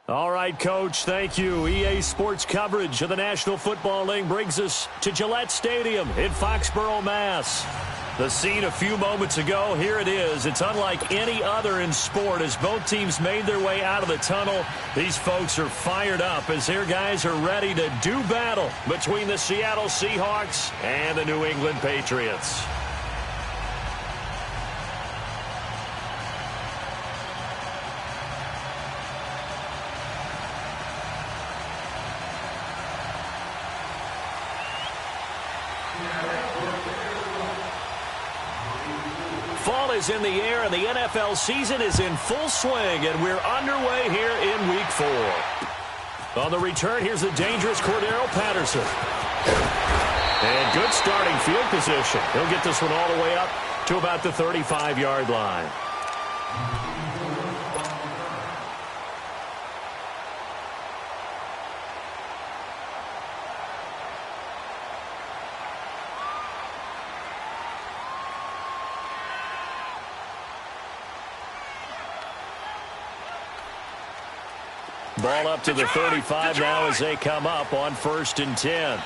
All right, Coach, thank you. EA Sports coverage of the National Football League brings us to Gillette Stadium in Foxborough, Mass. The scene a few moments ago, here it is. It's unlike any other in sport as both teams made their way out of the tunnel. These folks are fired up as their guys are ready to do battle between the Seattle Seahawks and the New England Patriots. Fall is in the air, and the NFL season is in full swing, and we're underway here in Week 4. On the return, here's the dangerous Cordero Patterson. And good starting field position. He'll get this one all the way up to about the 35-yard line. Ball up to the 35 now as they come up on 1st and 10.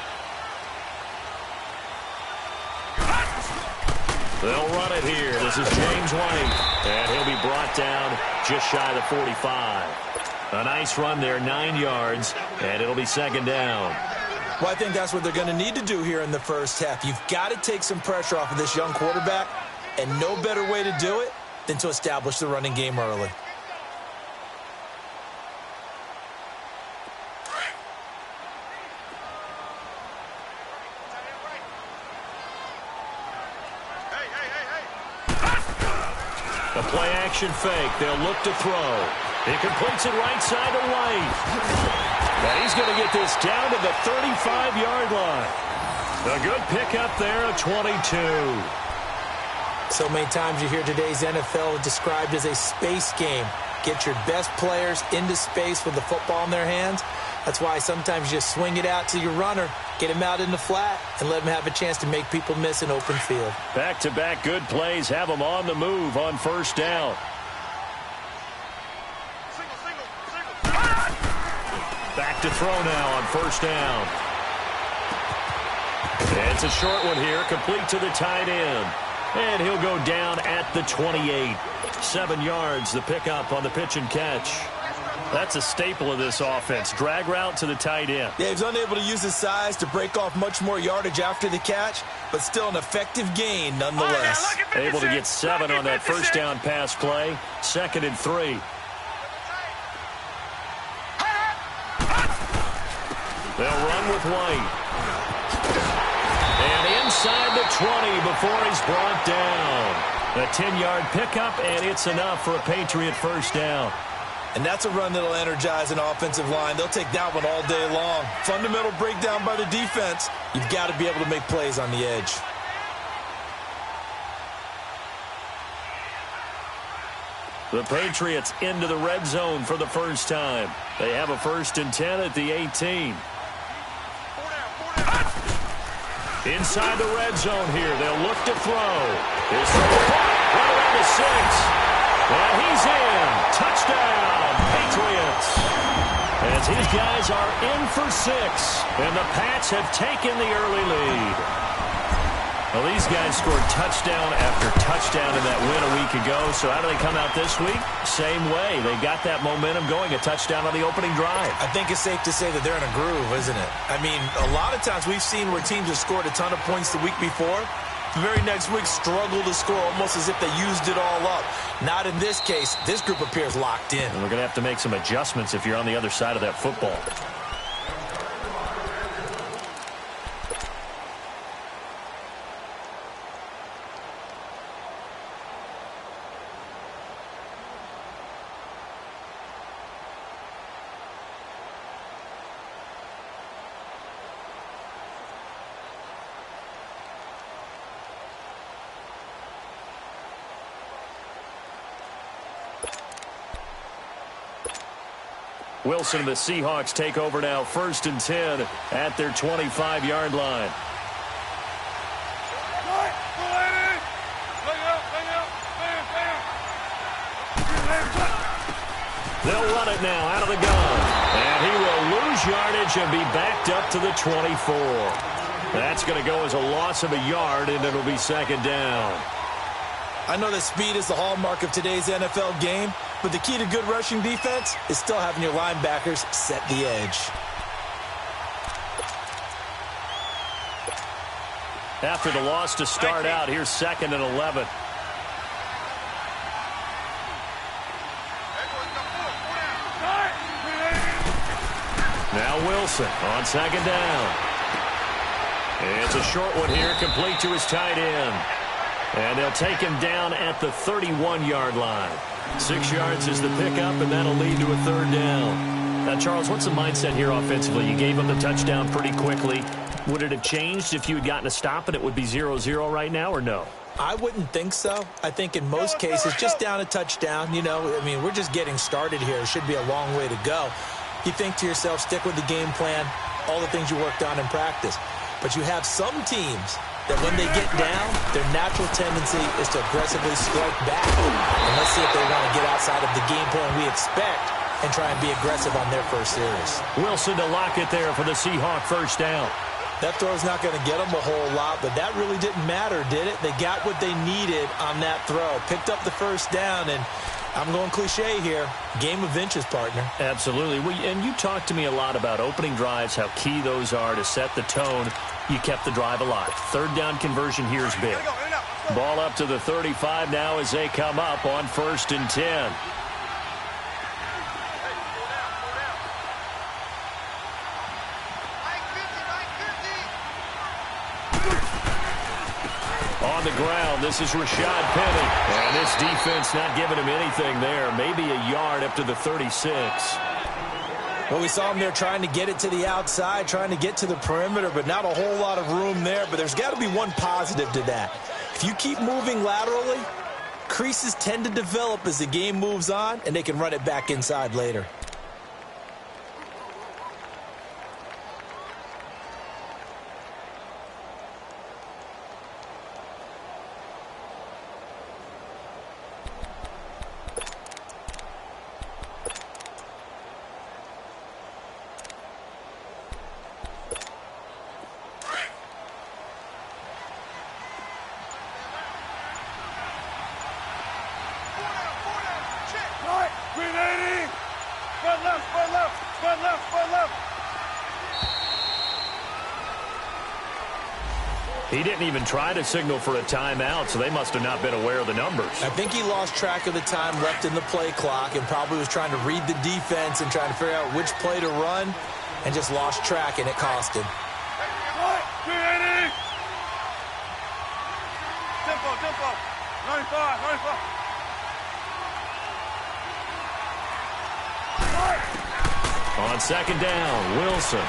They'll run it here. This is James White. And he'll be brought down just shy of the 45. A nice run there, 9 yards, and it'll be 2nd down. Well, I think that's what they're going to need to do here in the first half. You've got to take some pressure off of this young quarterback, and no better way to do it than to establish the running game early. A play-action fake. They'll look to throw. He completes it right side to White. And he's going to get this down to the 35-yard line. A good pickup there, a 22. So many times you hear today's NFL described as a space game. Get your best players into space with the football in their hands. That's why sometimes you just swing it out to your runner, get him out in the flat, and let him have a chance to make people miss an open field. Back-to-back good plays have them on the move on 1st down. Back to throw now on 1st down. It's a short one here, complete to the tight end. And he'll go down at the 28. 7 yards, the pickup on the pitch and catch. That's a staple of this offense. Drag route to the tight end. Yeah, he's unable to use his size to break off much more yardage after the catch, but still an effective gain nonetheless. Able to get 7 on that 1st down pass play. 2nd and 3. They'll run with White. And inside the 20 before he's brought down. A 10-yard pickup, and it's enough for a Patriot 1st down. And that's a run that'll energize an offensive line. They'll take that one all day long. Fundamental breakdown by the defense. You've got to be able to make plays on the edge. The Patriots into the red zone for the first time. They have a 1st and 10 at the 18. Inside the red zone here. They'll look to throw. Here's the right around the 6. And he's in. Touchdown, Patriots. As his guys are in for 6. And the Pats have taken the early lead. Well, these guys scored touchdown after touchdown in that win a week ago. So how do they come out this week? Same way. They got that momentum going, a touchdown on the opening drive. I think it's safe to say that they're in a groove, isn't it? I mean, a lot of times we've seen where teams have scored a ton of points the week before. The very next week struggle to score almost as if they used it all up. Not in this case. This group appears locked in. And we're going to have to make some adjustments if you're on the other side of that football. Wilson and the Seahawks take over now, 1st and 10 at their 25-yard line. They'll run it now out of the gun. and be backed up to the 24. That's going to go as a loss of a yard, and it'll be second down. I know that speed is the hallmark of today's NFL game, but the key to good rushing defense is still having your linebackers set the edge. After the loss to start out, here's 2nd and 11. Now Wilson on 2nd down. It's a short one here, complete to his tight end. And they'll take him down at the 31-yard line. 6 yards is the pickup, and that'll lead to a 3rd down. Now, Charles, what's the mindset here offensively? You gave up the touchdown pretty quickly. Would it have changed if you had gotten a stop and it would be 0-0 right now, or no? I wouldn't think so. I think in most cases, just down a touchdown, you know, I mean, we're just getting started here. It should be a long way to go. You think to yourself, stick with the game plan, all the things you worked on in practice. But you have some teams that when they get down, their natural tendency is to aggressively strike back. And let's see if they want to get outside of the game plan we expect and try and be aggressive on their first series. Wilson to lock it there for the Seahawk first down. That throw's not going to get them a whole lot, but that really didn't matter, did it? They got what they needed on that throw. Picked up the first down, and I'm going cliche here. Game of inches, partner. Absolutely. And you talked to me a lot about opening drives, how key those are to set the tone. You kept the drive alive. 3rd down conversion here is big. Ball up to the 35 now as they come up on 1st and 10. On the ground, this is Rashad Penny. And this defense not giving him anything there. Maybe a yard up to the 36. Well, we saw him there trying to get it to the outside, trying to get to the perimeter, but not a whole lot of room there. But there's got to be one positive to that. If you keep moving laterally, creases tend to develop as the game moves on, and they can run it back inside later. He didn't even try to signal for a timeout, so they must have not been aware of the numbers. I think he lost track of the time left in the play clock and probably was trying to read the defense and trying to figure out which play to run and just lost track, and it cost him. Tempo, 95, 95. On 2nd down, Wilson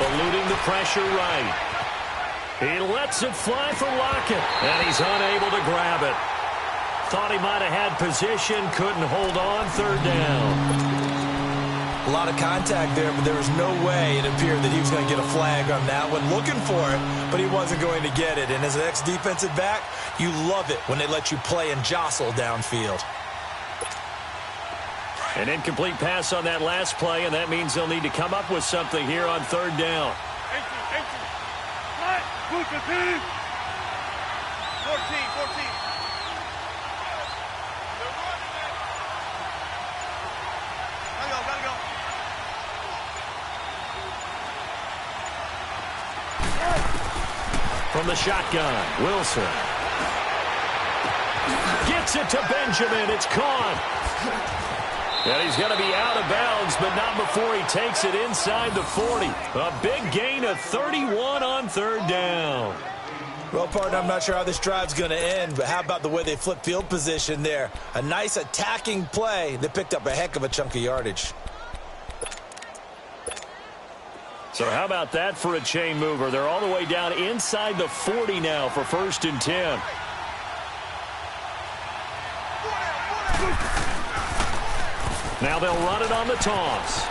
eluding the pressure right. He lets it fly for Lockett, and he's unable to grab it. Thought he might have had position, couldn't hold on. 3rd down. A lot of contact there, but there was no way it appeared that he was going to get a flag on that one. Looking for it, but he wasn't going to get it. And as an ex-defensive back, you love it when they let you play and jostle downfield. An incomplete pass on that last play, and that means they'll need to come up with something here on 3rd down. 14, 14. Gotta go. From the shotgun, Wilson gets it to Benjamin. It's caught. And he's going to be out of bounds, but not before he takes it inside the 40. A big gain of 31 on 3rd down. Well, partner, I'm not sure how this drive's going to end, but how about the way they flip field position there? A nice attacking play that picked up a heck of a chunk of yardage. So how about that for a chain mover? They're all the way down inside the 40 now for 1st and 10. Now they'll run it on the toss.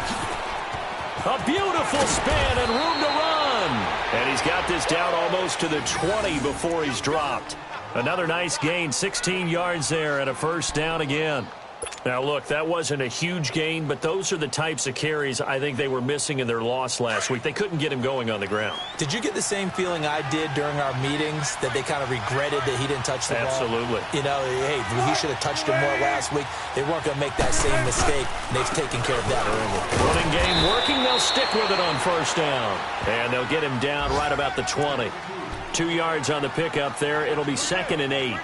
A beautiful spin and room to run. And he's got this down almost to the 20 before he's dropped. Another nice gain, 16 yards there and a 1st down again. Now, look, that wasn't a huge gain, but those are the types of carries I think they were missing in their loss last week. They couldn't get him going on the ground. Did you get the same feeling I did during our meetings, that they kind of regretted that he didn't touch the ball? Absolutely. You know, hey, he should have touched him more last week. They weren't going to make that same mistake, and they've taken care of that early. Running game working. They'll stick with it on first down. And they'll get him down right about the 20. 2 yards on the pickup there. It'll be 2nd and 8.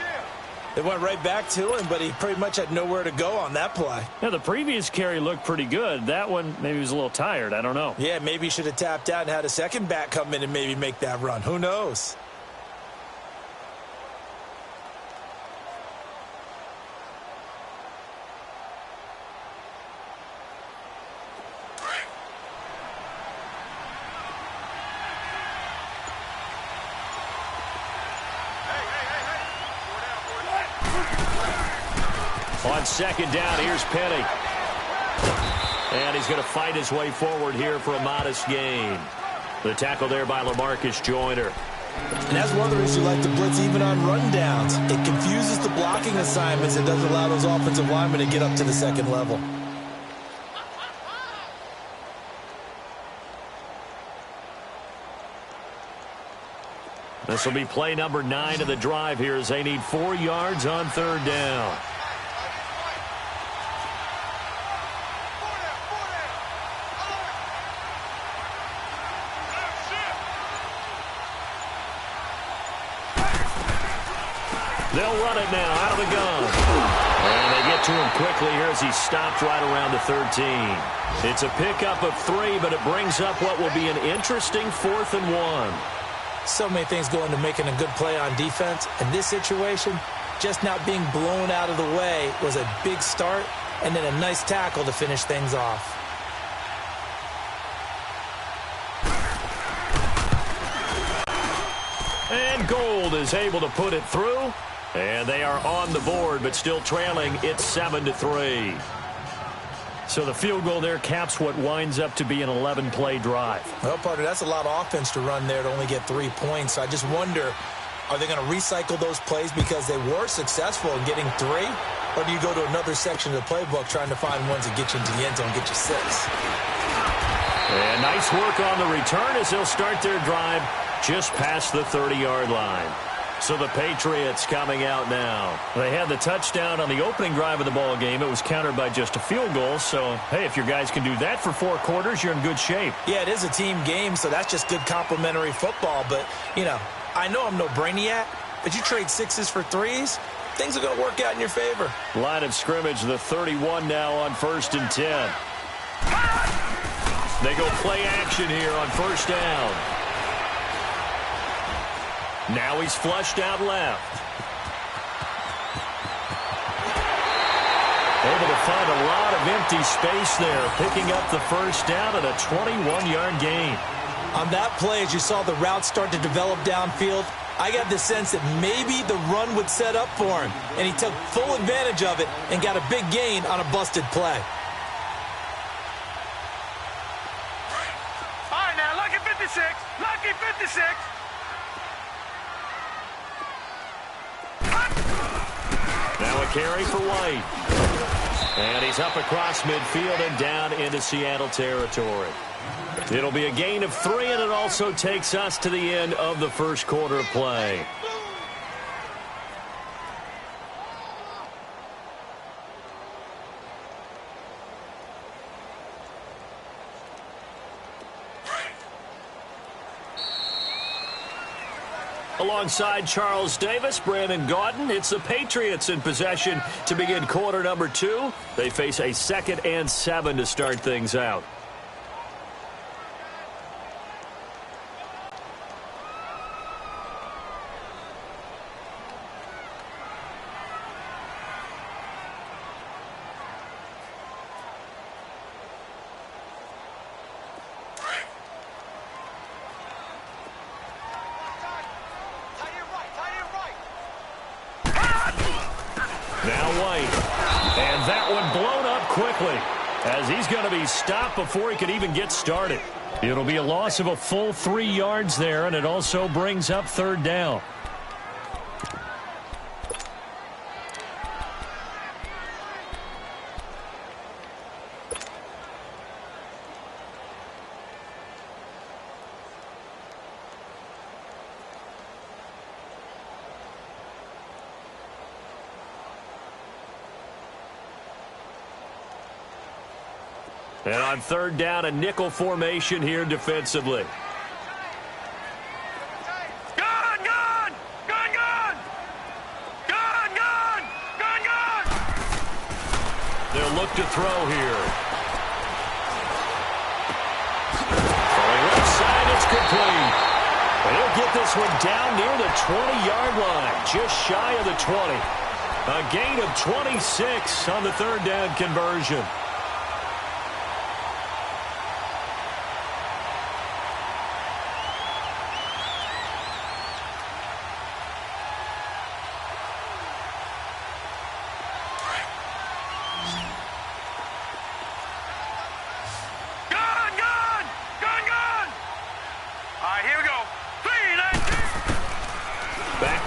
They went right back to him, but he pretty much had nowhere to go on that play. Now, the previous carry looked pretty good. That one, maybe he was a little tired. I don't know. Yeah, maybe he should have tapped out and had a second back come in and maybe make that run. Who knows? On 2nd down, here's Penny. And he's going to fight his way forward here for a modest gain. The tackle there by LaMarcus Joyner. And that's one of the reasons you like to blitz even on rundowns. It confuses the blocking assignments. It doesn't allow those offensive linemen to get up to the second level. This will be play number 9 of the drive here as they need 4 yards on 3rd down. They'll run it now out of the gun. And they get to him quickly here as he stopped right around the 13. It's a pickup of 3, but it brings up what will be an interesting 4th and 1. So many things go into making a good play on defense. In this situation, just not being blown out of the way was a big start, and then a nice tackle to finish things off. And Gold is able to put it through. And they are on the board, but still trailing. It's 7-3. So the field goal there caps what winds up to be an 11-play drive. Well, partner, that's a lot of offense to run there to only get 3 points. So I just wonder, are they going to recycle those plays because they were successful in getting 3? Or do you go to another section of the playbook trying to find ones that get you into the end zone, get you 6? And nice work on the return as they'll start their drive just past the 30-yard line. So the Patriots coming out now. They had the touchdown on the opening drive of the ball game. It was countered by just a field goal. So, hey, if your guys can do that for 4 quarters, you're in good shape. Yeah, it is a team game, so that's just good complimentary football. But, you know, I know I'm no brainiac, but you trade 6s for 3s, things are going to work out in your favor. Line of scrimmage, the 31 now on 1st and 10. They go play action here on 1st down. Now he's flushed out left. Able to find a lot of empty space there, picking up the 1st down at a 21-yard gain. On that play, as you saw the route start to develop downfield, I got the sense that maybe the run would set up for him, and he took full advantage of it and got a big gain on a busted play. All right, now, lucky 56. Lucky 56. Now a carry for White. And he's up across midfield and down into Seattle territory. It'll be a gain of 3, and it also takes us to the end of the 1st quarter of play. Alongside Charles Davis, Brandon Gaudin, it's the Patriots in possession to begin quarter number 2. They face a 2nd and 7 to start things out. As he's going to be stopped before he could even get started. It'll be a loss of a full 3 yards there, and it also brings up 3rd down. And on third down, a nickel formation here defensively. Gun, gun! Gun, gun! Gun, gun! Gun, gun! They'll look to throw here. Throwing left side, it's complete. And he'll get this one down near the 20-yard line, just shy of the 20. A gain of 26 on the third down conversion.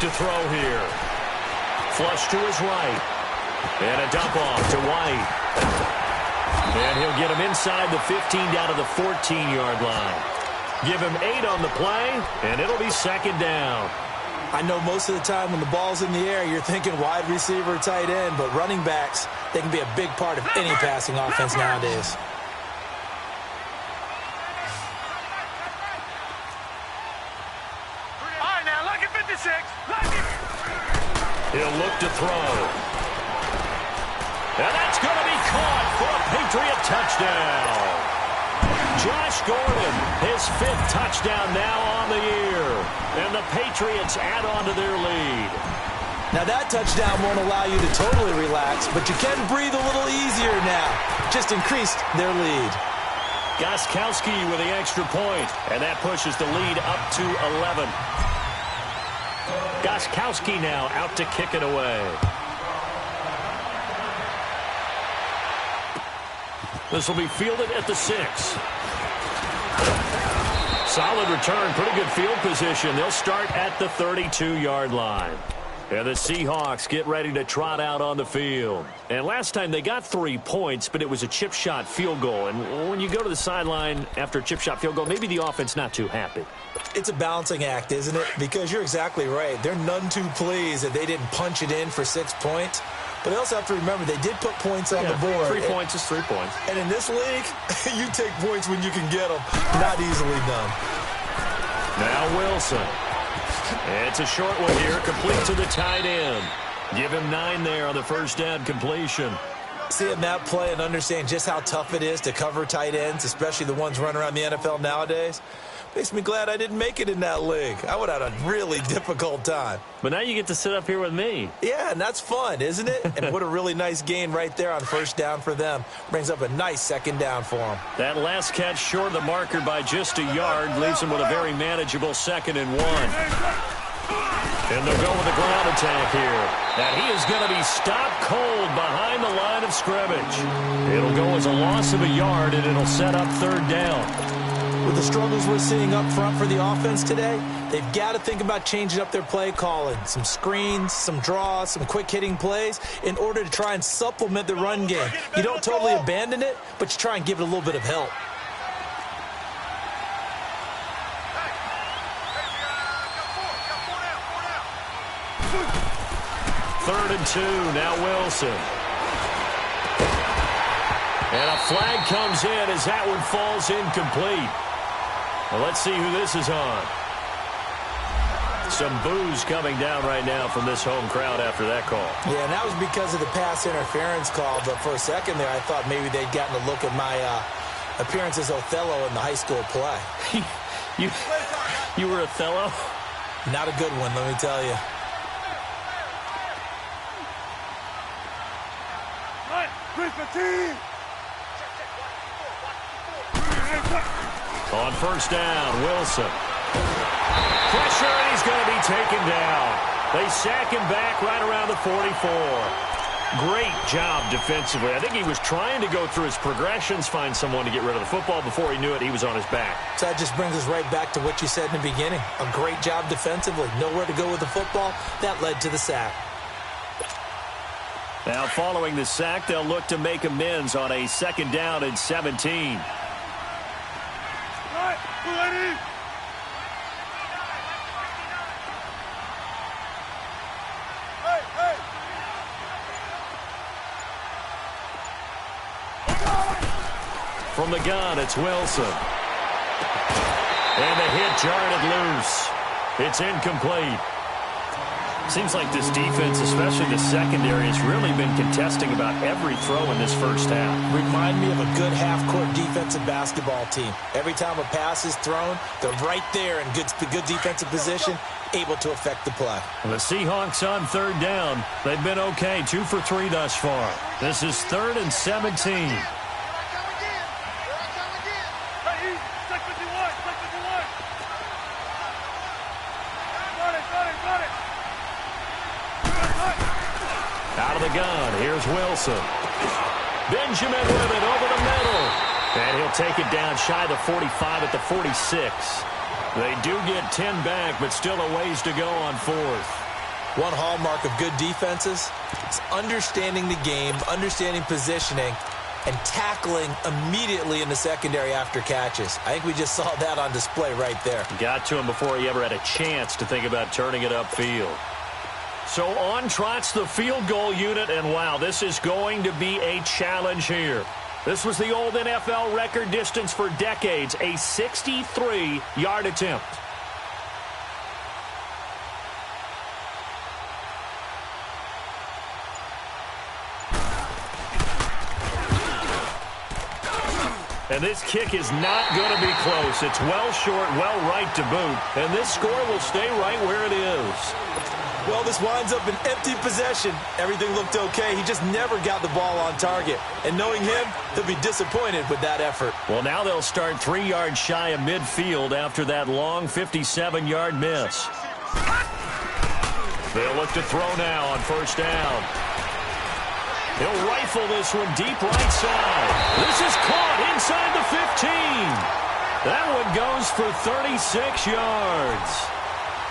To throw here. Flush to his right. And a dump off to White. And he'll get him inside the 15 down to the 14-yard line. Give him 8 on the play, and it'll be second down. I know most of the time when the ball's in the air, you're thinking wide receiver, tight end, but running backs, they can be a big part of any passing offense nowadays. He'll look to throw. And that's going to be caught for a Patriot touchdown. Josh Gordon, his 5th touchdown now on the year. And the Patriots add on to their lead. Now that touchdown won't allow you to totally relax, but you can breathe a little easier now. Just increased their lead. Gostkowski with the extra point, and that pushes the lead up to 11. Gostkowski now out to kick it away. This will be fielded at the 6. Solid return, pretty good field position. They'll start at the 32-yard line. And the Seahawks get ready to trot out on the field. And last time they got 3 points, but it was a chip shot field goal. And when you go to the sideline after a chip shot field goal, maybe the offense not too happy. It's a balancing act, isn't it? Because you're exactly right. They're none too pleased that they didn't punch it in for 6 points. But they also have to remember they did put points on the board. 3 points is 3 points. And in this league, you take points when you can get them. Not easily done. Now Wilson. It's a short one here, complete to the tight end. Give him 9 there on the first down completion. Seeing that play and understand just how tough it is to cover tight ends, especially the ones running around the NFL nowadays, makes me glad I didn't make it in that league. I would have had a really difficult time. But now you get to sit up here with me. Yeah, and that's fun, isn't it? And what a really nice gain right there on first down for them. Brings up a nice second down for them. That last catch short of the marker by just a yard leaves them with a very manageable 2nd and 1. And they'll go with the ground attack here. And he is going to be stopped cold behind the line of scrimmage. It'll go as a loss of a yard, and it'll set up third down. With the struggles we're seeing up front for the offense today, they've got to think about changing up their play calling. Some screens, some draws, some quick-hitting plays in order to try and supplement the run game. You don't totally abandon it, but you try and give it a little bit of help. Third and 2, now Wilson. And a flag comes in as that one falls incomplete. Well, let's see who this is on. Some boos coming down right now from this home crowd after that call. Yeah, and that was because of the pass interference call. But for a second there, I thought maybe they'd gotten a look at my appearance as Othello in the high school play. You were Othello? Not a good one, let me tell you. On first down, Wilson. Pressure, and he's going to be taken down. They sack him back right around the 44. Great job defensively. I think he was trying to go through his progressions, find someone to get rid of the football. Before he knew it, he was on his back. So that just brings us right back to what you said in the beginning. A great job defensively. Nowhere to go with the football. That led to the sack. Now, following the sack, they'll look to make amends on a 2nd down and 17. From the gun, it's Wilson. And the hit jarred it loose. It's incomplete. Seems like this defense, especially the secondary, has really been contesting about every throw in this first half. Remind me of a good half-court defensive basketball team. Every time a pass is thrown, they're right there in good defensive position, able to affect the play. The Seahawks on third down. They've been okay, 2 for 3 thus far. This is 3rd and 17. Out of the gun, here's Wilson. Benjamin with it over the middle. And he'll take it down shy of the 45 at the 46. They do get 10 back, but still a ways to go on 4th. One hallmark of good defenses is understanding the game, understanding positioning, and tackling immediately in the secondary after catches. I think we just saw that on display right there. Got to him before he ever had a chance to think about turning it upfield. So on trots the field goal unit, and wow, this is going to be a challenge here. This was the old NFL record distance for decades, a 63-yard attempt. And this kick is not going to be close. It's well short, well right to boot. And this score will stay right where it is. Well, this winds up an empty possession. Everything looked okay. He just never got the ball on target. And knowing him, he'll be disappointed with that effort. Well, now they'll start 3 yards shy of midfield after that long 57-yard miss. They'll look to throw now on first down. He'll rifle this one deep right side. This is caught inside the 15. That one goes for 36 yards.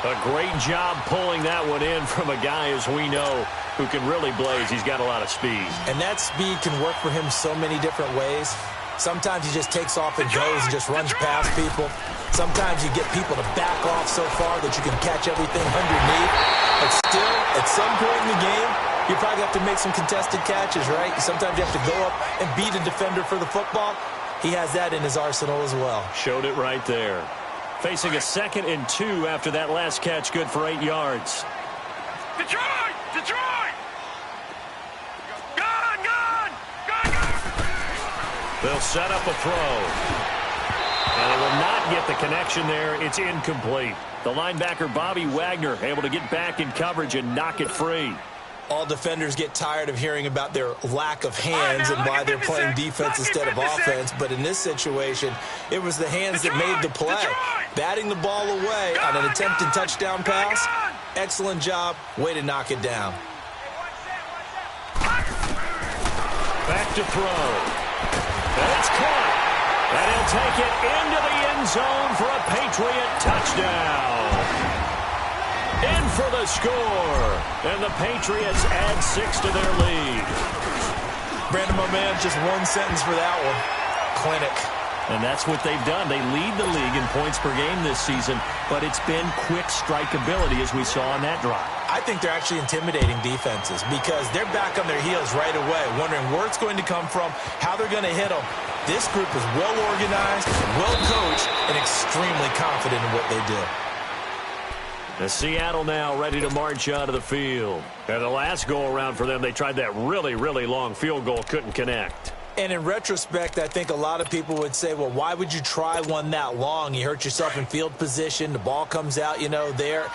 A great job pulling that one in from a guy, as we know, who can really blaze. He's got a lot of speed. And that speed can work for him so many different ways. Sometimes he just takes off and goes and just runs past people. Sometimes you get people to back off so far that you can catch everything underneath. But still, at some point in the game, you probably have to make some contested catches, right? Sometimes you have to go up and beat a defender for the football. He has that in his arsenal as well. Showed it right there. Facing a 2nd and 2 after that last catch, good for 8 yards. Detroit! Detroit! Gun! Gun! Gun! Gun! They'll set up a throw. And they will not get the connection there. It's incomplete. The linebacker, Bobby Wagner, able to get back in coverage and knock it free. All defenders get tired of hearing about their lack of hands and why they're playing defense instead of offense. But in this situation, it was the hands that made the play. Batting the ball away on an attempted touchdown pass. Excellent job. Way to knock it down. Back to throw. And it's caught. And he'll take it into the end zone for a Patriot touchdown. In for the score. And the Patriots add 6 to their lead. Brandon, my man, just one sentence for that one. Clinic. And that's what they've done. They lead the league in points per game this season, but it's been quick strikeability as we saw on that drive. I think they're actually intimidating defenses because they're back on their heels right away, wondering where it's going to come from, how they're going to hit them. This group is well organized, well coached, and extremely confident in what they do. The Seattle now ready to march onto the field. And the last go-around for them, they tried that really, really long field goal, couldn't connect. And in retrospect, I think a lot of people would say, well, why would you try one that long? You hurt yourself in field position. The ball comes out, there.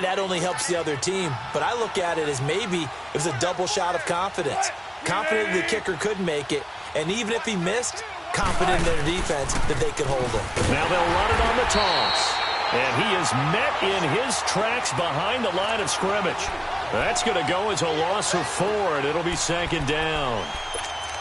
That only helps the other team. But I look at it as maybe it was a double shot of confidence. Confident the kicker could make it. And even if he missed, confident in their defense that they could hold him. Now they'll run it on the toss. And he is met in his tracks behind the line of scrimmage. That's going to go as a loss of 4, and it'll be 2nd down.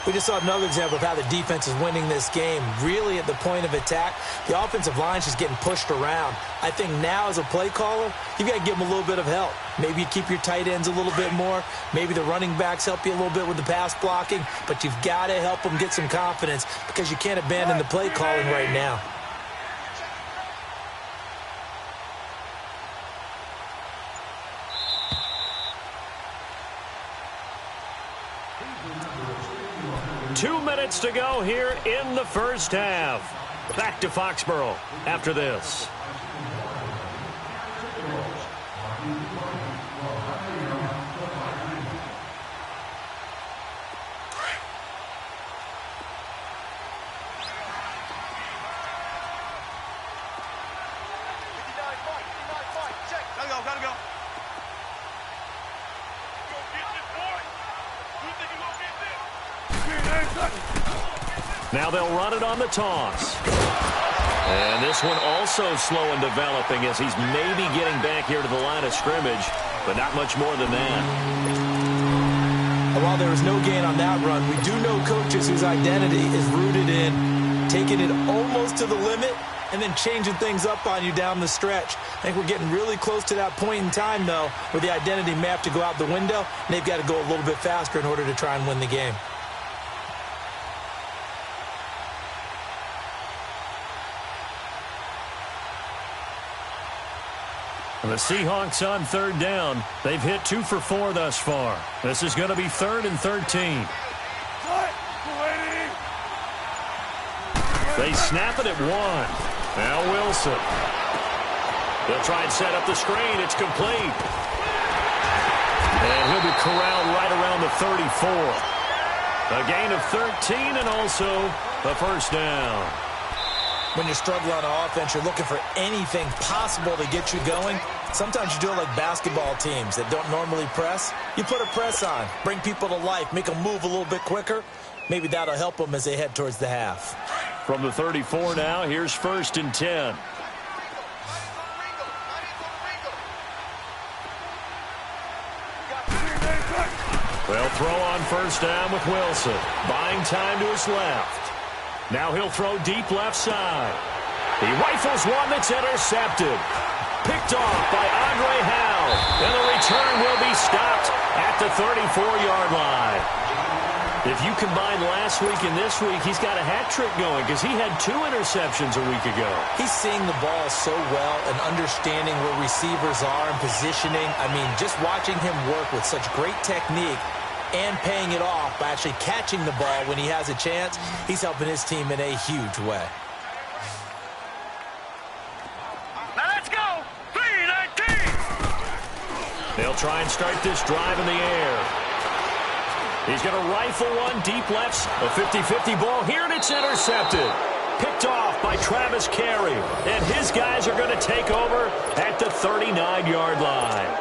We just saw another example of how the defense is winning this game. Really at the point of attack, the offensive line is just getting pushed around. I think now as a play caller, you've got to give them a little bit of help. Maybe you keep your tight ends a little bit more. Maybe the running backs help you a little bit with the pass blocking. But you've got to help them get some confidence because you can't abandon the play calling right now. 2 minutes to go here in the first half. Back to Foxborough after this. Gotta go. Now they'll run it on the toss. And this one also slow in developing as he's maybe getting back here to the line of scrimmage, but not much more than that. While there was no gain on that run, we do know coaches whose identity is rooted in taking it almost to the limit and then changing things up on you down the stretch. I think we're getting really close to that point in time, though, where the identity may have to go out the window, and they've got to go a little bit faster in order to try and win the game. The Seahawks on third down. They've hit 2 for 4 thus far. This is going to be 3rd and 13. They snap it at 1. Now Wilson. They'll try and set up the screen. It's complete. And he'll be corralled right around the 34. A gain of 13 and also a first down. When you're struggling on offense, you're looking for anything possible to get you going. Sometimes you do it like basketball teams that don't normally press. You put a press on, bring people to life, make them move a little bit quicker. Maybe that'll help them as they head towards the half. From the 34 now, here's 1st and 10. They'll throw on first down with Wilson. Buying time to his left. Now he'll throw deep left side. He rifles one that's intercepted. Picked off by Andre Howe. And the return will be stopped at the 34-yard line. If you combine last week and this week, he's got a hat trick going because he had 2 interceptions a week ago. He's seeing the ball so well and understanding where receivers are and positioning. I mean, just watching him work with such great technique and paying it off by actually catching the ball when he has a chance, he's helping his team in a huge way. Now let's go. 3-19. They'll try and start this drive in the air. He's going to rifle one deep left. A 50-50 ball here, and it's intercepted. Picked off by Travis Carey. And his guys are going to take over at the 39-yard line.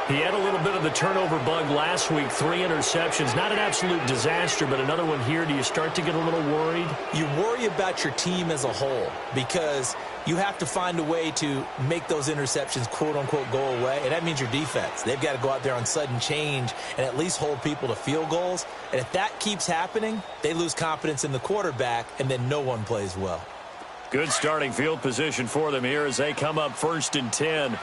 He had a little bit of the turnover bug last week. 3 interceptions. Not an absolute disaster, but another one here. Do you start to get a little worried? You worry about your team as a whole because you have to find a way to make those interceptions, quote-unquote, go away. And that means your defense. They've got to go out there on sudden change and at least hold people to field goals. And if that keeps happening, they lose confidence in the quarterback, and then no one plays well. Good starting field position for them here as they come up 1st and 10.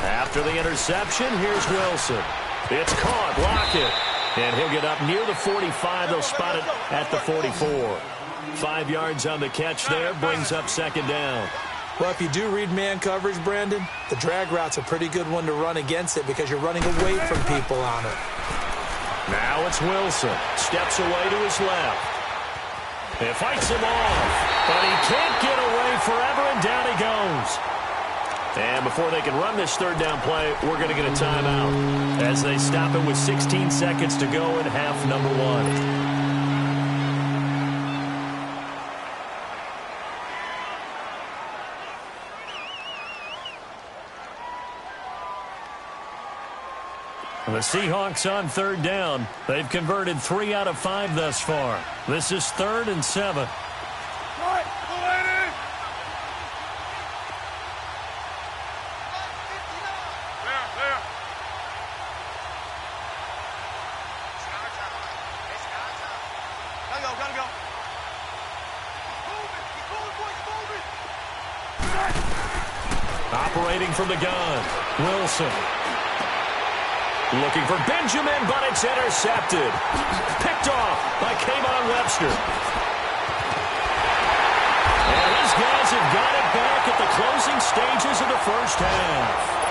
After the interception, here's Wilson. It's caught. Lockett. And he'll get up near the 45. They'll spot it at the 44. 5 yards on the catch there. Brings up 2nd down. Well, if you do read man coverage, Brandon, the drag route's a pretty good one to run against it because you're running away from people on it. Now it's Wilson. Steps away to his left. It fights him off, but he can't get away forever, and down he goes. And before they can run this 3rd down play, we're going to get a timeout as they stop it with 16 seconds to go in half number 1. The Seahawks on 3rd down. They've converted 3 out of 5 thus far. This is 3rd and 7. Operating from the gun, Wilson. Looking for Benjamin, but it's intercepted. Picked off by Kayvon Webster. And And these guys have got it back at the closing stages of the first half.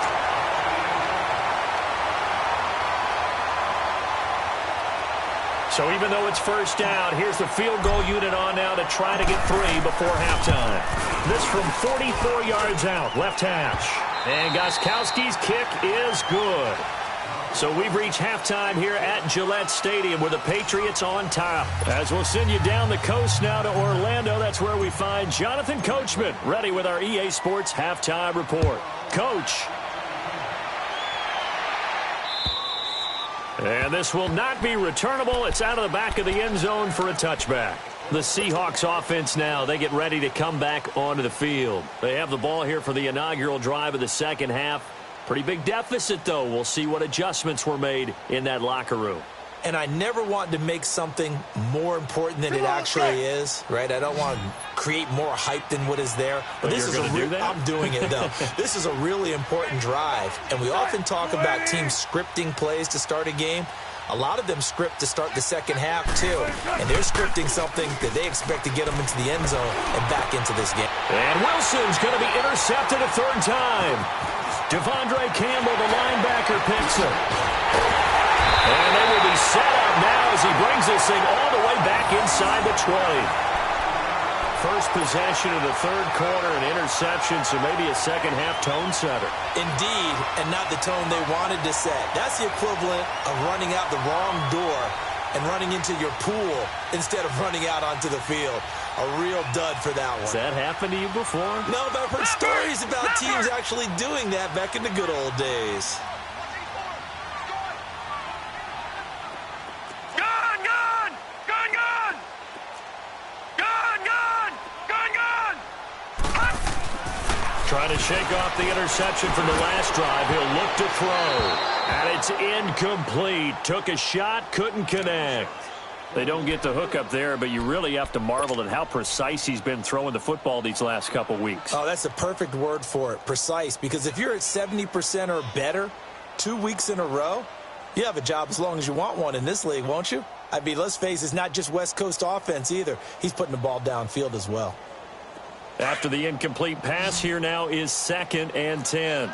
So even though it's first down, here's the field goal unit on now to try to get 3 before halftime. This from 44 yards out, left hash. And Gostkowski's kick is good. So we've reached halftime here at Gillette Stadium with the Patriots on top. As we'll send you down the coast now to Orlando, that's where we find Jonathan Coachman ready with our EA Sports halftime report. Coach. And this will not be returnable. It's out of the back of the end zone for a touchback. The Seahawks offense now, they get ready to come back onto the field. They have the ball here for the inaugural drive of the second half. Pretty big deficit, though. We'll see what adjustments were made in that locker room. And I never want to make something more important than it actually is, right? I don't want to create more hype than what is there. But this is I'm doing it, though. This is a really important drive. And we often talk about teams scripting plays to start a game. A lot of them script to start the second half, too. And they're scripting something that they expect to get them into the end zone and back into this game. And Wilson's going to be intercepted a third time. Devondre Campbell, the linebacker, picks him. And they will be set up now as he brings this thing all the way back inside the 20. First possession of the third quarter, an interception, so maybe a second-half tone setter. Indeed, and not the tone they wanted to set. That's the equivalent of running out the wrong door and running into your pool instead of running out onto the field. A real dud for that one. Has that happened to you before? No, but I've heard stories about teams actually doing that back in the good old days. Trying to shake off the interception from the last drive. He'll look to throw. And it's incomplete. Took a shot, couldn't connect. They don't get the hook up there, but you really have to marvel at how precise he's been throwing the football these last couple weeks. Oh, that's a perfect word for it, precise. Because if you're at 70% or better 2 weeks in a row, you have a job as long as you want one in this league, won't you? I mean, let's face it, it's not just West Coast offense either. He's putting the ball downfield as well. After the incomplete pass, here now is 2nd and 10.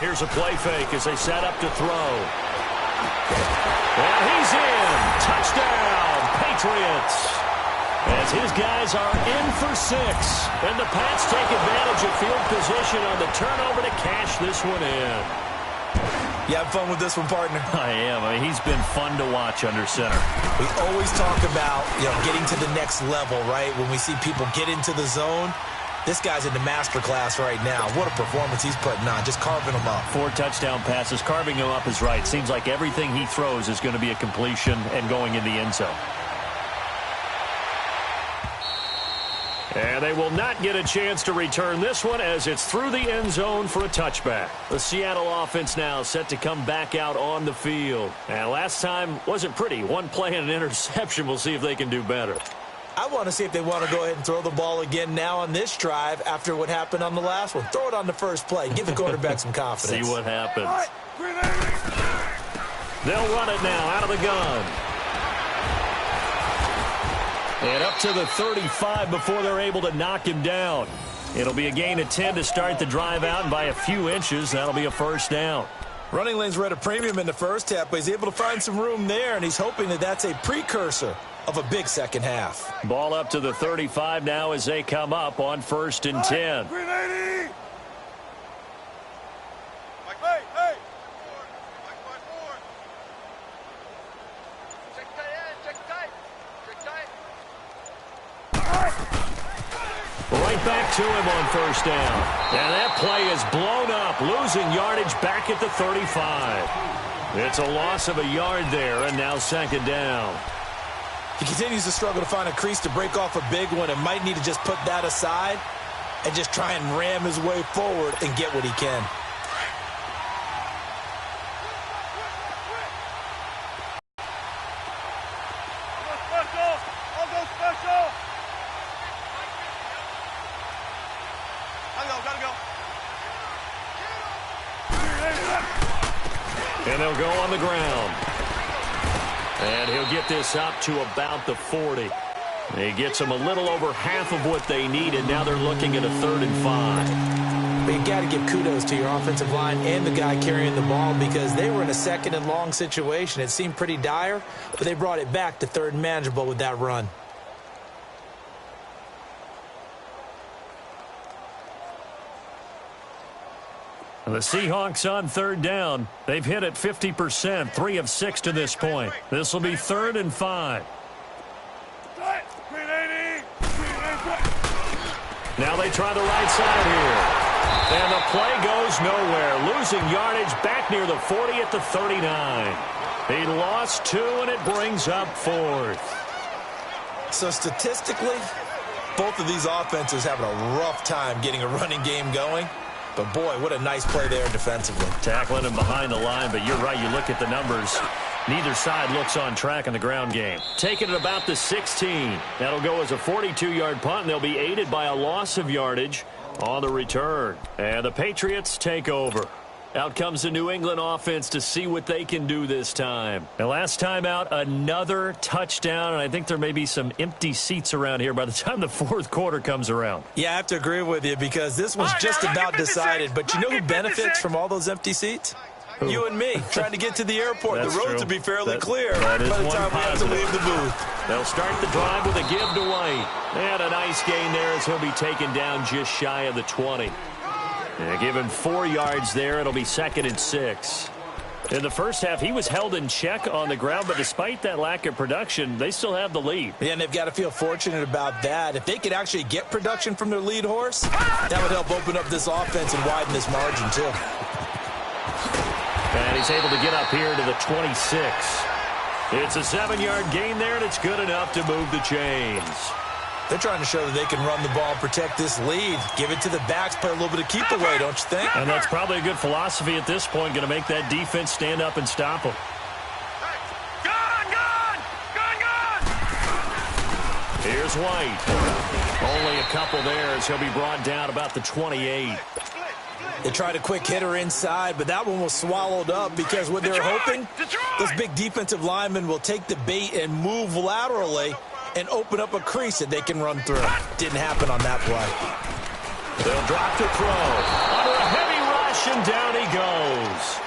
Here's a play fake as they set up to throw. And he's in. Touchdown, Patriots. As his guys are in for 6. And the Pats take advantage of field position on the turnover to cash this one in. You have fun with this one, partner? I am. I mean, he's been fun to watch under center. We always talk about, getting to the next level, right? When we see people get into the zone, this guy's in the master class right now. What a performance he's putting on, just carving them up. 4 touchdown passes. Carving them up is right. Seems like everything he throws is going to be a completion and going in the end zone. And they will not get a chance to return this one as it's through the end zone for a touchback. The Seattle offense now set to come back out on the field. And last time wasn't pretty. One play and an interception. We'll see if they can do better. I want to see if they want to go ahead and throw the ball again now on this drive after what happened on the last one. Throw it on the first play. Give the quarterback some confidence. See what happens. They'll run it now out of the gun. And up to the 35 before they're able to knock him down. It'll be a gain of 10 to start the drive out, and by a few inches, that'll be a first down. Running lanes were at a premium in the first half, but he's able to find some room there, and he's hoping that that's a precursor of a big second half. Ball up to the 35 now as they come up on 1st and 10. Right back to him on 1st down. And that play is blown up, losing yardage back at the 35. It's a loss of a yard there, and now 2nd down. He continues to struggle to find a crease to break off a big one and might need to just put that aside and just try and ram his way forward and get what he can. And they'll go on the ground. And he'll get this up to about the 40. He gets them a little over half of what they need, and now they're looking at a 3rd and 5. But you got to give kudos to your offensive line and the guy carrying the ball because they were in a 2nd and long situation. It seemed pretty dire, but they brought it back to 3rd and manageable with that run. The Seahawks on 3rd down. They've hit it 50%, 3 of 6 to this point. This will be 3rd and 5. Now they try the right side here. And the play goes nowhere. Losing yardage back near the 40 at the 39. He lost 2, and it brings up 4th. So statistically, both of these offenses having a rough time getting a running game going. But, boy, what a nice play there defensively. Tackling him behind the line, but you're right. You look at the numbers. Neither side looks on track in the ground game. Taking it about the 16. That'll go as a 42-yard punt, and they'll be aided by a loss of yardage on the return. And the Patriots take over. Out comes the New England offense to see what they can do this time. The last time out, another touchdown, and I think there may be some empty seats around here by the time the 4th quarter comes around. Yeah, I have to agree with you because this was just about decided. But you know who benefits from all those empty seats? You and me, trying to get to the airport. That's the roads true. will be fairly clear by the time we have to leave the booth. They'll start the drive with a give to White. And a nice gain there as he'll be taken down just shy of the 20. Give him 4 yards there. It'll be 2nd and 6. In the first half, he was held in check on the ground, but despite that lack of production, they still have the lead. Yeah, and they've got to feel fortunate about that. If they could actually get production from their lead horse, that would help open up this offense and widen this margin, too. And he's able to get up here to the 26. It's a 7-yard gain there, and it's good enough to move the chains. They're trying to show that they can run the ball, protect this lead, give it to the backs, play a little bit of keep away, don't you think? And that's probably a good philosophy at this point, going to make that defense stand up and stop them. Here's White. Only a couple there as he'll be brought down about the 28. They tried a quick hitter inside, but that one was swallowed up because what they're hoping, those big defensive linemen will take the bait and move laterally and open up a crease that they can run through. Didn't happen on that play. They'll drop to throw. Under a heavy rush, and down he goes.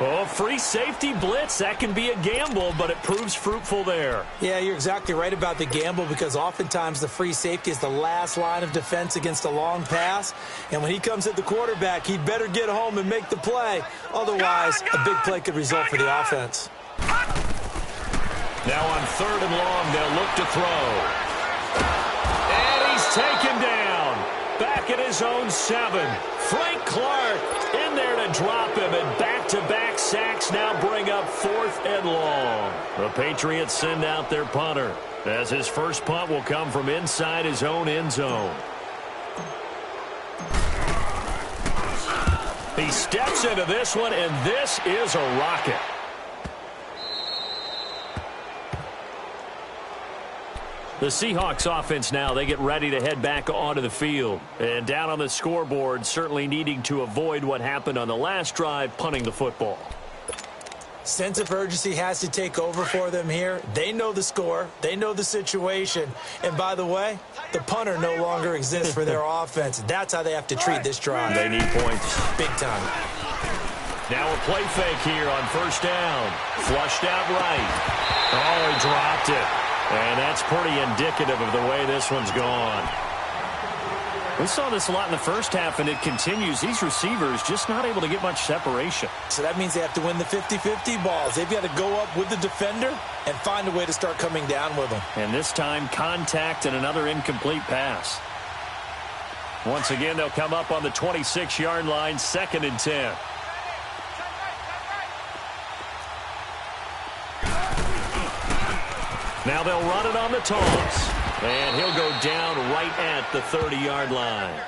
Oh, free safety blitz. That can be a gamble, but it proves fruitful there. Yeah, you're exactly right about the gamble because oftentimes the free safety is the last line of defense against a long pass. And when he comes at the quarterback, he'd better get home and make the play. Otherwise, a big play could result for the offense. Now on 3rd and long, they'll look to throw. And he's taken down. Back at his own 7. Frank Clark in there to drop him. And back-to-back sacks now bring up 4th and long. The Patriots send out their punter, as his first punt will come from inside his own end zone. He steps into this one, and this is a rocket. The Seahawks offense now, they get ready to head back onto the field. And down on the scoreboard, certainly needing to avoid what happened on the last drive, punting the football. Sense of urgency has to take over for them here. They know the score. They know the situation. And by the way, the punter no longer exists for their offense. That's how they have to treat this drive. They need points. Big time. Now a play fake here on 1st down. Flushed out right. Oh, he dropped it. And that's pretty indicative of the way this one's gone. We saw this a lot in the first half, and it continues. These receivers just not able to get much separation. So that means they have to win the 50-50 balls. They've got to go up with the defender and find a way to start coming down with them. And this time, contact and another incomplete pass. Once again, they'll come up on the 26-yard line, 2nd and 10. Now they'll run it on the toss. And he'll go down right at the 30-yard line.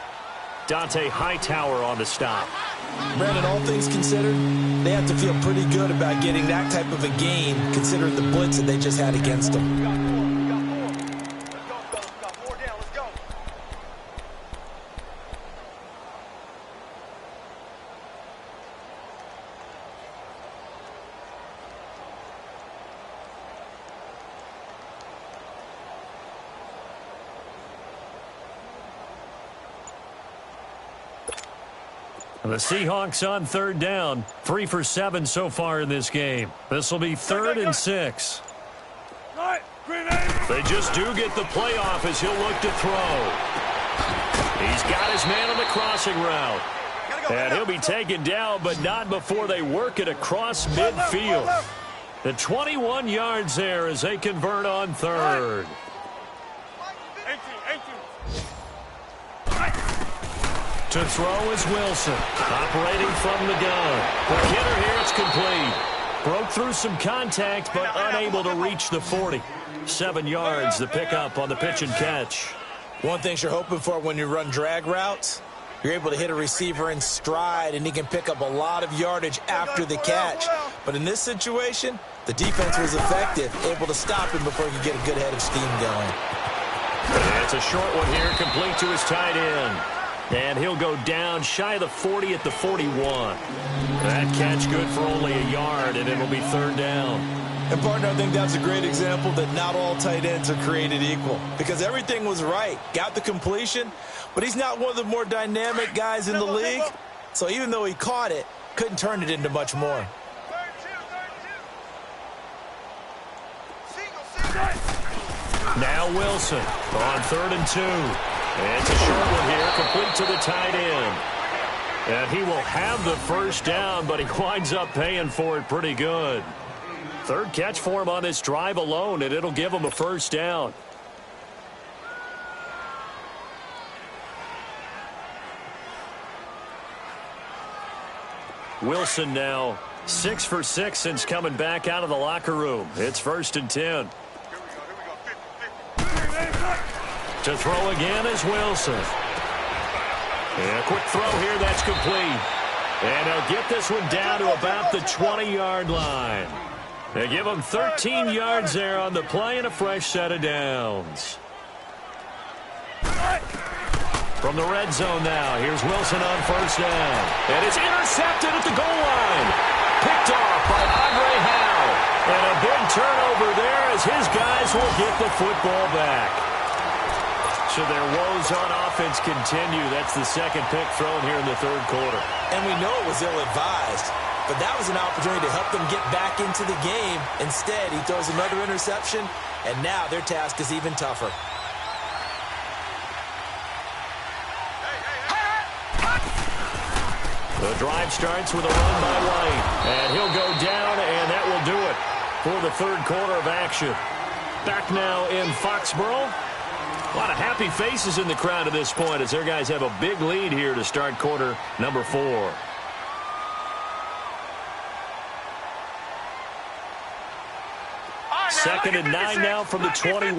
Dante Hightower on the stop. Brandon, all things considered, they have to feel pretty good about getting that type of a gain, considering the blitz that they just had against them. The Seahawks on third down. 3 for 7 so far in this game. This will be 3rd and 6. They just do get the playoff as he'll look to throw. He's got his man on the crossing route. And he'll be taken down, but not before they work it across midfield. The 21 yards there as they convert on third. To throw is Wilson, operating from the gun. For Kidder here, it's complete. Broke through some contact, but unable to reach the 40. 7 yards, the pickup on the pitch and catch. One thing you're hoping for when you run drag routes, you're able to hit a receiver in stride, and he can pick up a lot of yardage after the catch. But in this situation, the defense was effective, able to stop him before he could get a good head of steam going. It's a short one here, complete to his tight end. And he'll go down shy of the 40 at the 41. That catch good for only a yard, and it'll be 3rd down. And, partner, I think that's a great example that not all tight ends are created equal. Because everything was right. Got the completion, but he's not one of the more dynamic guys in the league. So even though he caught it, couldn't turn it into much more. Now Wilson on 3rd and 2. It's a short one here, complete to the tight end. And he will have the first down, but he winds up paying for it pretty good. 3rd catch for him on this drive alone, and it'll give him a first down. Wilson now 6 for 6 since coming back out of the locker room. It's 1st and 10. To throw again is Wilson. And a quick throw here, that's complete. And he'll get this one down to about the 20-yard line. They give him 13 yards there on the play and a fresh set of downs. From the red zone now, here's Wilson on 1st down. And it's intercepted at the goal line. Picked off by Andre Howe. And a big turnover there as his guys will get the football back. So their woes on offense continue. That's the 2nd pick thrown here in the 3rd quarter. And we know it was ill-advised, but that was an opportunity to help them get back into the game. Instead, he throws another interception, and now their task is even tougher. The drive starts with a run by White, and he'll go down, and that will do it for the 3rd quarter of action. Back now in Foxborough. A lot of happy faces in the crowd at this point as their guys have a big lead here to start quarter number 4. Second and 9 now from the 21.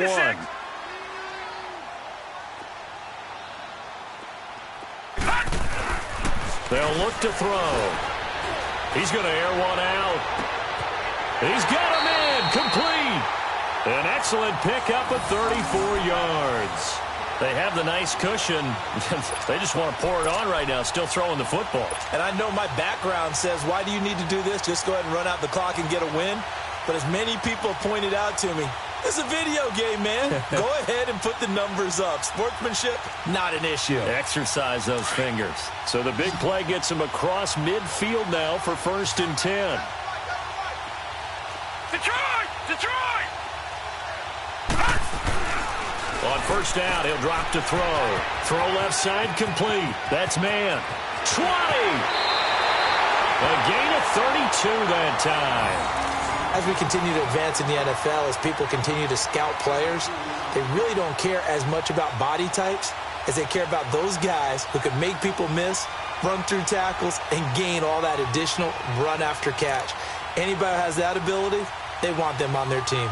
They'll look to throw. He's going to air one out. He's got him in. Complete. An excellent pickup of 34 yards. They have the nice cushion. They just want to pour it on right now, still throwing the football. And I know my background says, why do you need to do this? Just go ahead and run out the clock and get a win. But as many people pointed out to me, it's a video game, man. Go ahead and put the numbers up. Sportsmanship, not an issue. Exercise those fingers. So the big play gets him across midfield now for 1st and 10. Detroit! Detroit! On 1st down, he'll drop to throw. Throw left side complete. That's man. 20! A gain of 32 that time. As we continue to advance in the NFL, as people continue to scout players, they really don't care as much about body types as they care about those guys who can make people miss, run through tackles, and gain all that additional run after catch. Anybody who has that ability, they want them on their team.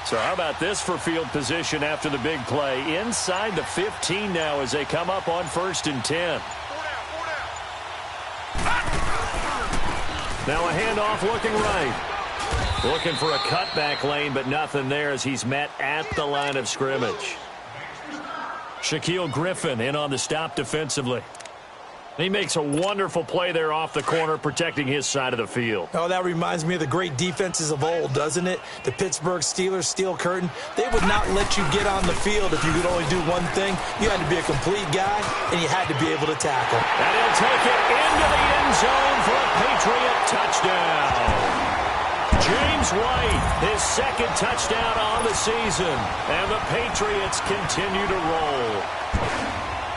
So how about this for field position after the big play? Inside the 15 now as they come up on 1st and 10. Now a handoff looking right. Looking for a cutback lane, but nothing there as he's met at the line of scrimmage. Shaquille Griffin in on the stop defensively. He makes a wonderful play there off the corner, protecting his side of the field. Oh, that reminds me of the great defenses of old, doesn't it? The Pittsburgh Steelers steel curtain. They would not let you get on the field if you could only do one thing. You had to be a complete guy, and you had to be able to tackle. And he'll take it into the end zone for a Patriot touchdown. James White, his second touchdown on the season. And the Patriots continue to roll.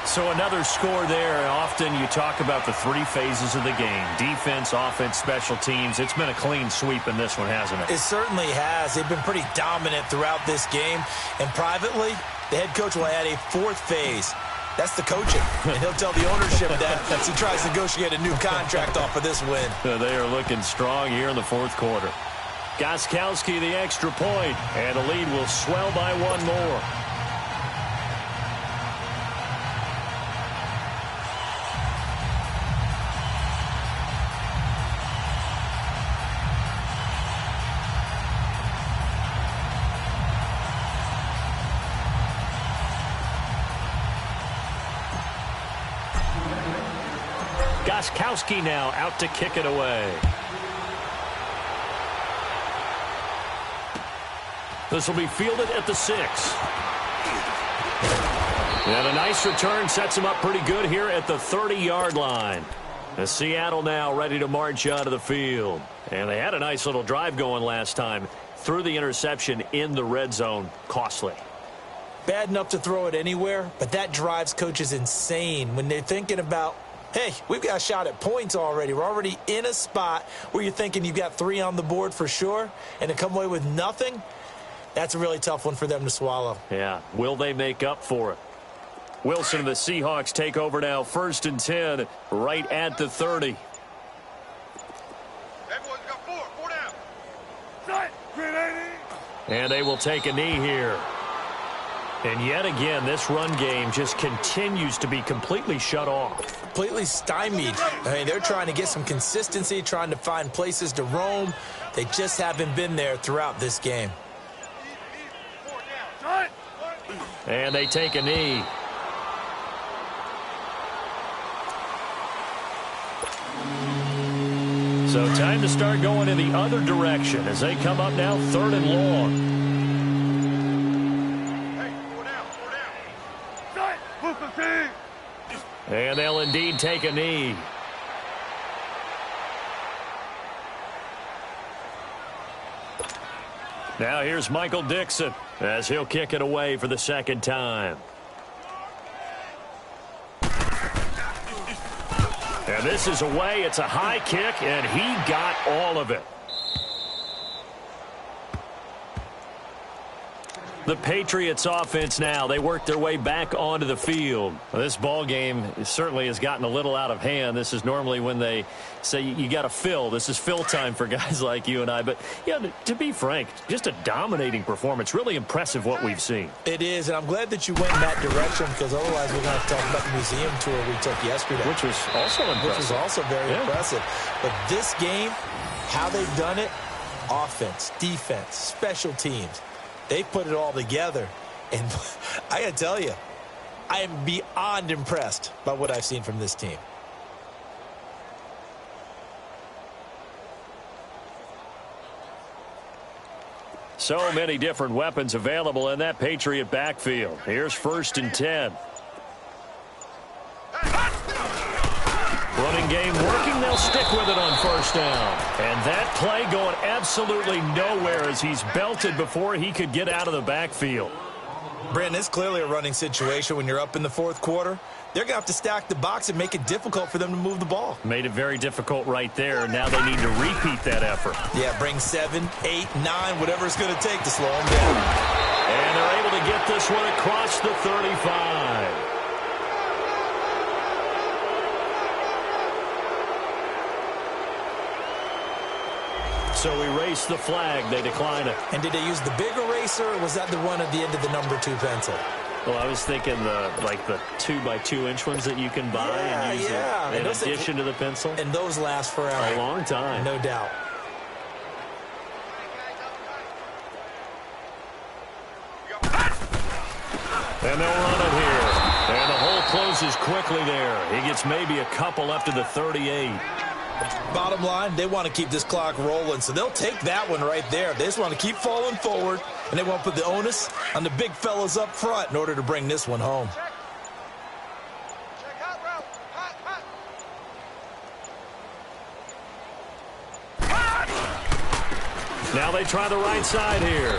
So another score there. Often you talk about the three phases of the game. Defense, offense, special teams. It's been a clean sweep in this one, hasn't it? It certainly has. They've been pretty dominant throughout this game. And privately, the head coach will add a fourth phase. That's the coaching. And he'll tell the ownership that as he tries to negotiate a new contract off of this win. They are looking strong here in the fourth quarter. Gostkowski the extra point, and the lead will swell by one more. Gostkowski now out to kick it away. This will be fielded at the 6. And a nice return sets him up pretty good here at the 30-yard line. As Seattle now ready to march out of the field. And they had a nice little drive going last time. Threw the interception in the red zone. Costly. Bad enough to throw it anywhere, but that drives coaches insane when they're thinking about, hey, we've got a shot at points already. We're already in a spot where you're thinking you've got 3 on the board for sure, and to come away with nothing, that's a really tough one for them to swallow. Yeah. Will they make up for it? Wilson and the Seahawks take over now. 1st and 10, right at the 30. Everyone's got 4 down. Set. 380. And they will take a knee here. And yet again, this run game just continues to be completely shut off. Completely stymied. I mean, they're trying to get some consistency, trying to find places to roam. They just haven't been there throughout this game. And they take a knee. So time to start going in the other direction as they come up now 3rd and long. Hey, 4 down. And they'll indeed take a knee. Now here's Michael Dixon as he'll kick it away for the 2nd time. And this is away. It's a high kick, and he got all of it. The Patriots offense now, they work their way back onto the field. Well, this ball game certainly has gotten a little out of hand. This is normally when they say you got to fill. This is fill time for guys like you and I. But, yeah, to be frank, just a dominating performance. Really impressive what we've seen. It is, and I'm glad that you went in that direction because otherwise we're going to have to talk about the museum tour we took yesterday. Which was also impressive. Which was also very impressive. But this game, how they've done it, offense, defense, special teams, they put it all together. And I got to tell you, I am beyond impressed by what I've seen from this team. So many different weapons available in that Patriot backfield. Here's 1st and 10. Running game working. They'll stick with it on 1st down. And that play going absolutely nowhere as he's belted before he could get out of the backfield. Brandon, it's clearly a running situation when you're up in the 4th quarter. They're going to have to stack the box and make it difficult for them to move the ball. Made it very difficult right there. Now they need to repeat that effort. Yeah, bring 7, 8, 9, whatever it's going to take to slow them down. And they're able to get this one across the 35. So we race the flag. They decline it. And did they use the big eraser, or was that the one at the end of the number 2 pencil? Well, I was thinking the 2x2-inch ones that you can buy and use in addition to the pencil. And those last forever. A long time. No doubt. And they'll run it here. And the hole closes quickly there. He gets maybe a couple up to the 38. Bottom line, they want to keep this clock rolling, so they'll take that one right there. They just want to keep falling forward, and they want to put the onus on the big fellas up front in order to bring this one home. Now they try the right side here.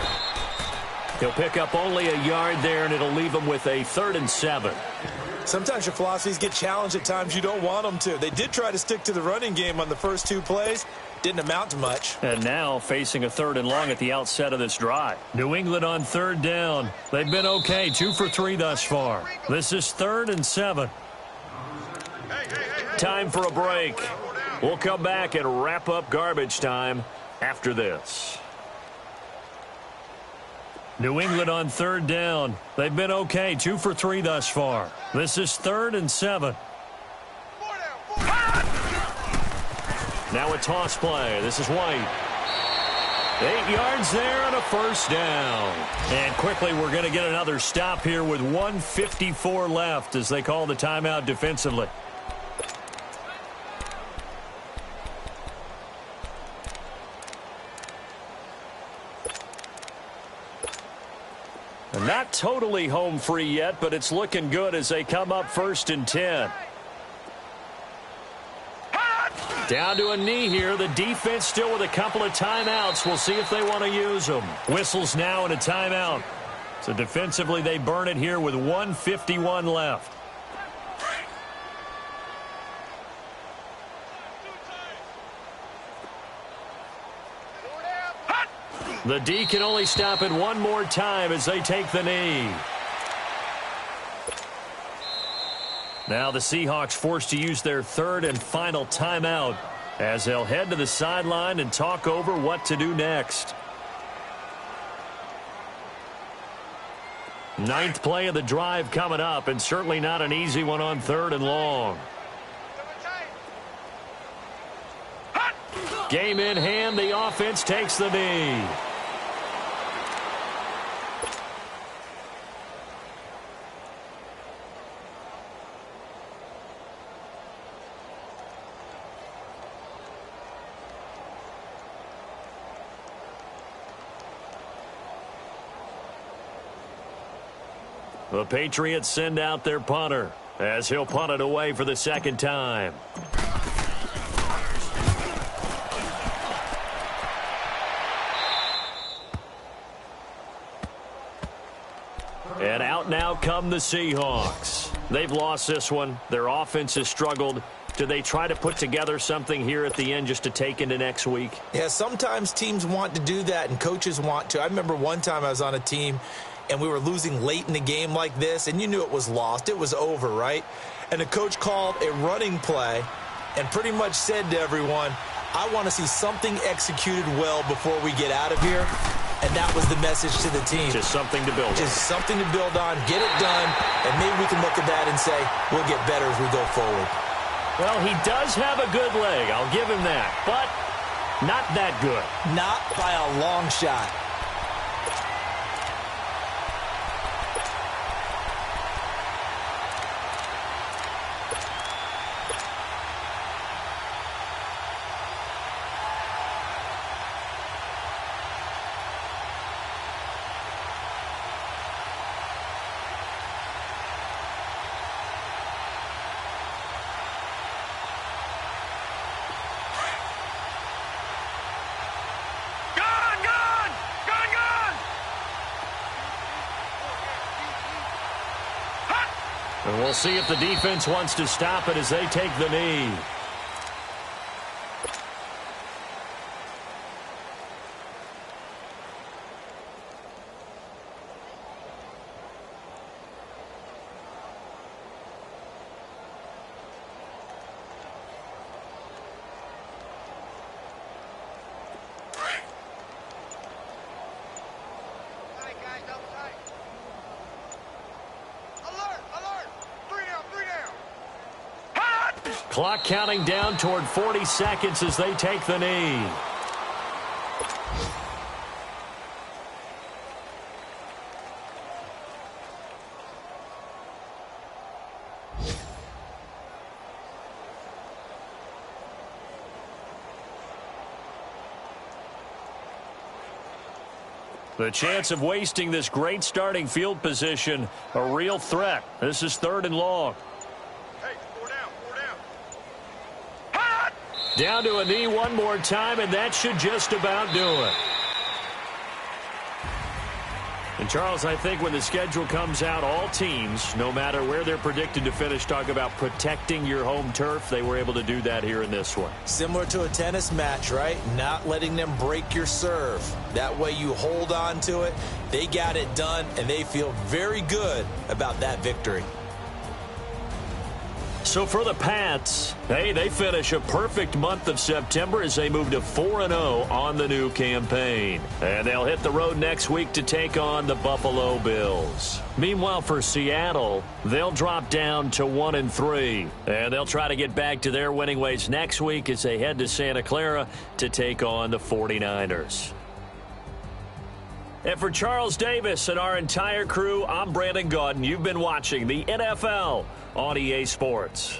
He'll pick up only a yard there, and it'll leave him with a 3rd and 7. Sometimes your philosophies get challenged at times you don't want them to. They did try to stick to the running game on the first 2 plays. Didn't amount to much. And now facing a 3rd and long at the outset of this drive. New England on 3rd down. They've been okay, 2 for 3 thus far. This is 3rd and 7. Time for a break. We'll come back and wrap up garbage time after this. New England on 3rd down. They've been okay, 2 for 3 thus far. This is 3rd and 7. Now a toss play. This is White. 8 yards there and a 1st down. And quickly we're going to get another stop here with 1:54 left as they call the timeout defensively. Not totally home free yet, but it's looking good as they come up 1st and 10. Down to a knee here. The defense still with a couple of timeouts. We'll see if they want to use them. Whistles now and a timeout. So defensively they burn it here with 1:51 left. The D can only stop it one more time as they take the knee. Now the Seahawks forced to use their 3rd and final timeout as they'll head to the sideline and talk over what to do next. 9th play of the drive coming up, and certainly not an easy one on 3rd and long. Game in hand, the offense takes the knee. The Patriots send out their punter as he'll punt it away for the 2nd time. And out now come the Seahawks. They've lost this one. Their offense has struggled. Do they try to put together something here at the end just to take into next week? Yeah, sometimes teams want to do that and coaches want to. I remember one time I was on a team and we were losing late in the game like this, and you knew it was lost. It was over, right? And the coach called a running play and pretty much said to everyone, I want to see something executed well before we get out of here. And that was the message to the team. Just something to build on. Just something to build on, get it done, and maybe we can look at that and say, we'll get better as we go forward. Well, he does have a good leg. I'll give him that. But not that good. Not by a long shot. And we'll see if the defense wants to stop it as they take the knee. Clock counting down toward 40 seconds as they take the knee. The chance of wasting this great starting field position, a real threat. This is 3rd and long. Hey, 4 down, 4 down. Hot! Down to a knee one more time, and that should just about do it. And, Charles, I think when the schedule comes out, all teams, no matter where they're predicted to finish, talk about protecting your home turf. They were able to do that here in this one. Similar to a tennis match, right? Not letting them break your serve. That way you hold on to it. They got it done, and they feel very good about that victory. So for the Pats, hey, they finish a perfect month of September as they move to 4-0 on the new campaign. And they'll hit the road next week to take on the Buffalo Bills. Meanwhile, for Seattle, they'll drop down to 1-3. And they'll try to get back to their winning ways next week as they head to Santa Clara to take on the 49ers. And for Charles Davis and our entire crew, I'm Brandon Gaudin. You've been watching the NFL on EA Sports.